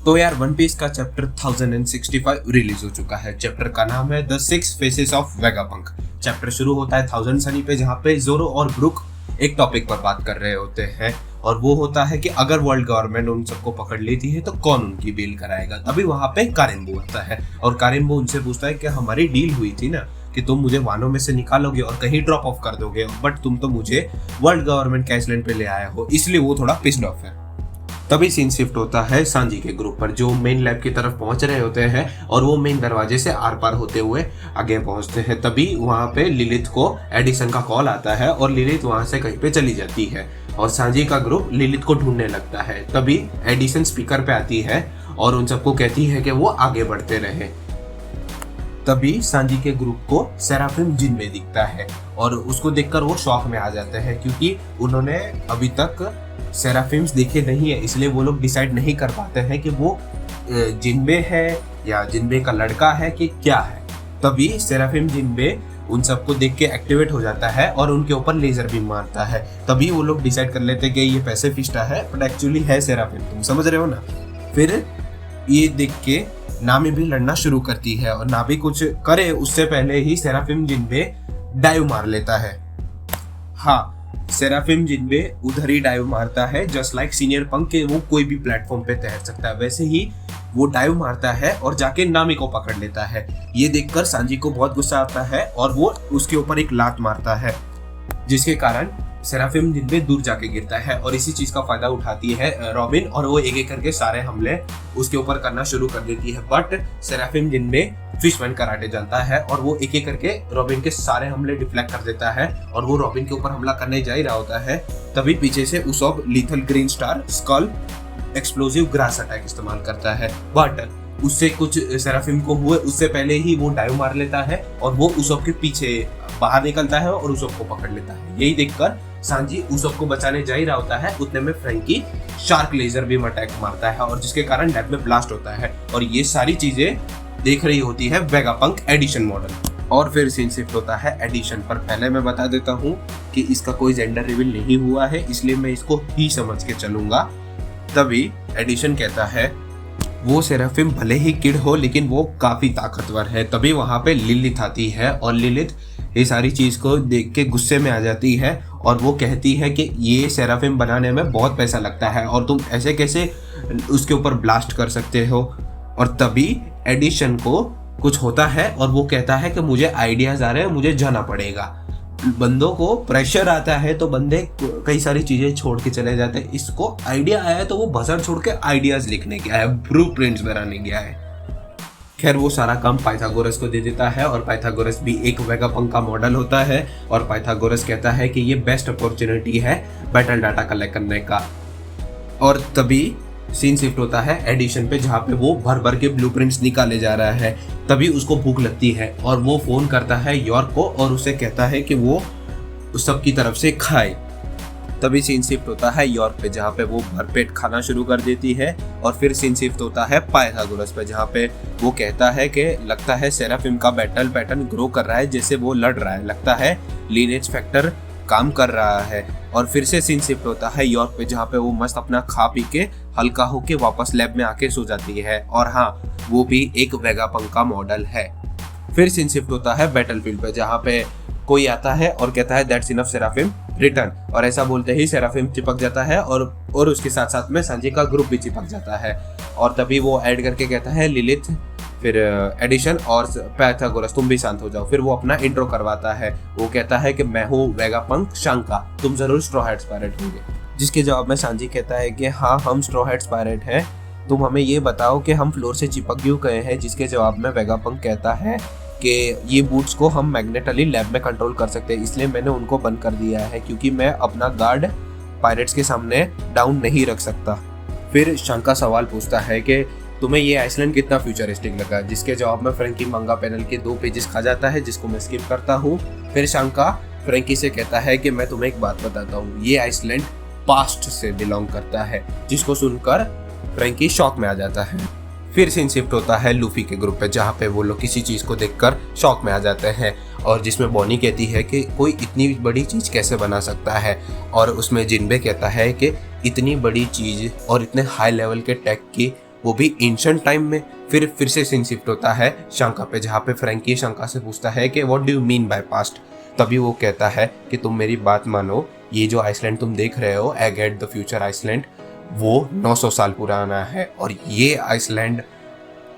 तो यार one piece का चैप्टर 1065 रिलीज हो चुका है। चैप्टर का नाम है the 6 faces of Vegapunk. Chapter शुरू होता है 1000 सनी पे, जहाँ पे जोरो और ब्रुक एक टॉपिक पर बात कर रहे होते हैं और वो होता है कि अगर वर्ल्ड गवर्नमेंट उन सबको पकड़ लेती है तो कौन उनकी बेल कराएगा। तभी वहां पे कारिम्बो आता है और कारिम्बो उनसे पूछता है कि हमारी डील हुई थी ना कि तुम मुझे वानों में से निकालोगे और कहीं ड्रॉप ऑफ कर दोगे, बट तुम तो मुझे वर्ल्ड गवर्नमेंट के आइसलैंड पे ले आए हो, इसलिए वो थोड़ा पिस्ड ऑफ है। तभी सीन शिफ्ट होता है सांजी के ग्रुप पर, जो मेन लैब की तरफ पहुंच रहे होते हैं और वो मेन दरवाजे से आर पार होते हुए आगे पहुंचते हैं। तभी वहां पे लिलिथ को एडिसन का कॉल आता है और लिलिथ वहां से कहीं पे चली जाती है और सांजी का ग्रुप लिलिथ को ढूंढने लगता है। तभी एडिसन स्पीकर पे आती है और उन सबको कहती है कि वो आगे बढ़ते रहे। तभी सांजी के ग्रुप को सेराफिम जिनबे दिखता है और उसको देखकर वो शॉक में आ जाते हैं, क्योंकि उन्होंने अभी तक सेराफिम्स देखे नहीं है, इसलिए वो लोग डिसाइड नहीं कर पाते हैं कि वो जिनबे है या जिनबे का लड़का है कि क्या है। तभी सेराफिम जिनबे उन सबको देख के एक्टिवेट हो जाता है और उनके ऊपर लेजर बीम मारता है। तभी वो लोग डिसाइड कर लेते हैं कि ये पैसिफिस्टा है, बट एक्चुअली है सेराफिम। तुम समझ रहे हो ना। फिर ये देख के नामी भी लड़ना शुरू करती है और नामी कुछ करे उससे पहले ही सेराफिम जिनबे डाइव मार लेता है। हाँ, सेराफिम जिनबे उधर ही डाइव मारता है, जस्ट लाइक सीनियर पंक के वो कोई भी प्लेटफॉर्म पे तैर सकता है, वैसे ही वो डाइव मारता है और जाके नामी को पकड़ लेता है। ये देखकर सांजी को बहुत गुस्सा आता है और वो उसके ऊपर एक लात मारता है, जिसके कारण सेराफिम जिनबे दूर जाके गिरता है और इसी चीज का फायदा उठाती है रॉबिन और वो एक एक करके सारे हमले उसके ऊपर करना शुरू कर देती है। बट सेराफिम जिनबे फिशमैन कराटे जानता है और वो एक एक करके रॉबिन के सारे हमले डिफ्लेक्ट कर देता है और वो रॉबिन के ऊपर हमला करने जा ही रहा होता है। तभी पीछे से Usopp lethal green star skull explosive grass attack इस्तेमाल करता है, बट उससे कुछ सेराफिम को हुए उससे पहले ही वो डाइव मार लेता है और वो उसॉप के पीछे बाहर निकलता है और उसॉप को पकड़ लेता है। यही देखकर सांजी उसॉप को बचाने जा ही रहा होता है, उतने में Franky shark laser beam attack मारता है और जिसके कारण लैब में ब्लास्ट होता है और ये सारी चीजें देख रही होती है वेगापंक एडिशन मॉडल। और फिर सीन शिफ्ट होता है एडिशन पर। पहले मैं बता देता हूँ कि इसका कोई जेंडर रिवील नहीं हुआ है, इसलिए मैं इसको ही समझ के चलूंगा। तभी एडिशन कहता है वो सेराफिम भले ही किड हो लेकिन वो काफी ताकतवर है। तभी वहां पे लिलिथ आती है और लिलिथ ये सारी चीज को देख के गुस्से में आ जाती है और वो कहती है कि ये सेराफिम बनाने में बहुत पैसा लगता है और तुम ऐसे कैसे उसके ऊपर ब्लास्ट कर सकते हो। और तभी एडिशन को कुछ होता है और वो कहता है कि मुझे आइडियाज आ रहे हैं, मुझे जाना पड़ेगा। बंदों को प्रेशर आता है तो बंदे कई सारी चीजें छोड़ के चले जाते हैं। इसको आइडिया आया तो वो भसड़ छोड़ के आइडियाज लिखने गया है, ब्लूप्रिंट्स बनाने गया है। खैर वो सारा काम पाइथागोरस को दे देता है और पाइथागोरस भी एक वेगापंक का मॉडल होता है और पाइथागोरस कहता है कि ये बेस्ट अपॉर्चुनिटी है बैटल डाटा कलेक्ट करने का। और तभी सीन शिफ्ट होता है एडिशन पे, जहाँ पे वो भर भर के ब्लूप्रिंट्स निकाले जा रहा है। तभी उसको भूख लगती है और वो फोन करता है यॉर्क को और उसे कहता है कि वो उस सब की तरफ से खाए। तभी सीन शिफ्ट होता है यॉर्क पे, जहाँ पे वो भरपेट खाना शुरू कर देती है। और फिर सीन शिफ्ट होता है पाइथागोरस पे, जहाँ पे वो कहता है कि लगता है सेराफिम का बैटल पैटर्न ग्रो कर रहा है, जैसे वो लड़ रहा है, लगता है लीनेज फैक्टर काम कर रहा है। और फिर से सीन शिफ्ट होता है यॉर्क पे, जहाँ पे वो मस्त अपना खा पी के हल्का होके वापस लैब में आके सो जाती है और हाँ, वो भी एक वेगापंक का मॉडल है। फिर सीन शिफ्ट होता है बैटलफील्ड पे, जहाँ पे कोई आता है और कहता है दैट्स इनफ सेराफिम रिटर्न, और ऐसा बोलते ही सेराफिम चिपक जाता है और उसके साथ साथ में सांजी का ग्रुप भी चिपक जाता है। और तभी वो ऐड करके कहता है लिलिथ, फिर एडिशन और पाइथागोरस तुम भी शांत हो जाओ। फिर वो अपना इंट्रो करवाता है, वो कहता है कि मैं हूँ वेगापंक शांका, तुम जरूर स्ट्रॉ हैट्स पायरेट होंगे। जिसके जवाब में सांजी कहता है कि हाँ हम स्ट्रॉ हैट्स पायरेट हैं, तुम हमें ये बताओ कि हम फ्लोर से चिपक क्यों गए हैं। जिसके जवाब में वेगापंक कहता है कि ये बूट्स को हम मैग्नेटली लैब में कंट्रोल कर सकते हैं, इसलिए मैंने उनको बंद कर दिया है क्योंकि मैं अपना गार्ड पायरेट्स के सामने डाउन नहीं रख सकता। फिर शंका सवाल पूछता है कि तुम्हें ये आइसलैंड कितना फ्यूचरिस्टिक लगा। जिसके जवाब में फ्रैंकी मंगा पैनल के 2 पेजेस खा जाता है, जिसको मैं स्किप करता हूँ। फिर शंका फ्रैंकी से कहता है कि मैं तुम्हें एक बात बताता हूँ, ये आइसलैंड पास्ट से बिलोंग करता है। जिसको सुनकर फ्रैंकी शॉक में आ जाता है। फिर सीन शिफ्ट होता है लूफी के ग्रुप पे, जहाँ पे वो लोग किसी चीज को देखकर शॉक में आ जाते हैं और जिसमें बॉनी कहती है कि कोई इतनी बड़ी चीज कैसे बना सकता है, और उसमें जिनबे कहता है कि इतनी बड़ी चीज और इतने हाई लेवल के टेक की वो भी एंशिएंट टाइम में। फिर से सीन शिफ्ट होता है शंका पे, जहाँ पे फ्रैंकी शंका से पूछता है कि what do you mean by past. तभी वो कहता है कि तुम मेरी बात मानो, ये जो आइसलैंड तुम देख रहे हो, एगेट द फ्यूचर आइसलैंड, वो 900 साल पुराना है और ये आइसलैंड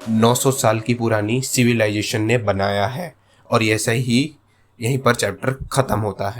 900 साल की पुरानी सिविलाइजेशन ने बनाया है। और ऐसे ही यहीं पर चैप्टर खत्म होता है।